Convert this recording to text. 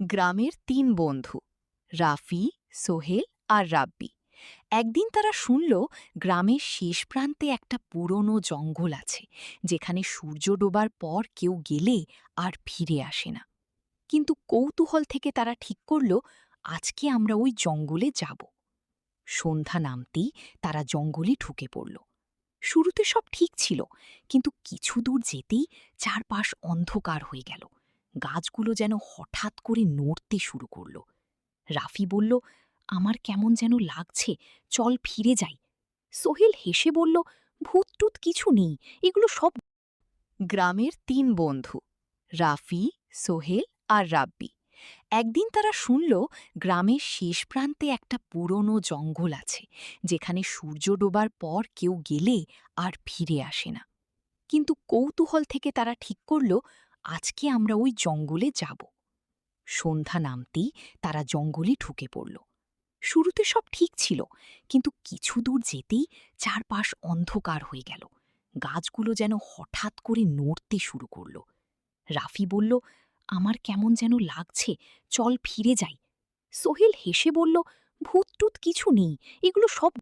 গ্রামের তিন বন্ধু রাফি, সোহেল আর রাব্বি। একদিন তারা শুনল গ্রামের শেষ প্রান্তে একটা পুরনো জঙ্গল আছে, যেখানে সূর্য ডোবার পর কেউ গেলে আর ফিরে আসে না। কিন্তু কৌতূহল থেকে তারা ঠিক করল আজকে আমরা ওই জঙ্গলে যাব। সন্ধ্যা নামতেই তারা জঙ্গলে ঢুকে পড়ল। শুরুতে সব ঠিক ছিল, কিন্তু কিছু দূর যেতেই চারপাশ অন্ধকার হয়ে গেল। গাছগুলো যেন হঠাৎ করে নড়তে শুরু করল। রাফি বলল, আমার কেমন যেন লাগছে, চল ফিরে যাই। সোহেল হেসে বলল, ভূতটুত কিছু নেই, এগুলো সব। গ্রামের তিন বন্ধু রাফি, সোহেল আর রাব্বি। একদিন তারা শুনল গ্রামের শেষ প্রান্তে একটা পুরনো জঙ্গল আছে, যেখানে সূর্য ডোবার পর কেউ গেলে আর ফিরে আসে না। কিন্তু কৌতূহল থেকে তারা ঠিক করল আজকে আমরা ওই জঙ্গলে যাব। সন্ধ্যা নামতেই তারা জঙ্গলে ঢুকে পড়ল। শুরুতে সব ঠিক ছিল, কিন্তু কিছু দূর যেতেই চারপাশ অন্ধকার হয়ে গেল। গাছগুলো যেন হঠাৎ করে নড়তে শুরু করল। রাফি বলল, আমার কেমন যেন লাগছে, চল ফিরে যাই। সোহেল হেসে বলল, ভূতটুত কিছু নেই, এগুলো সব।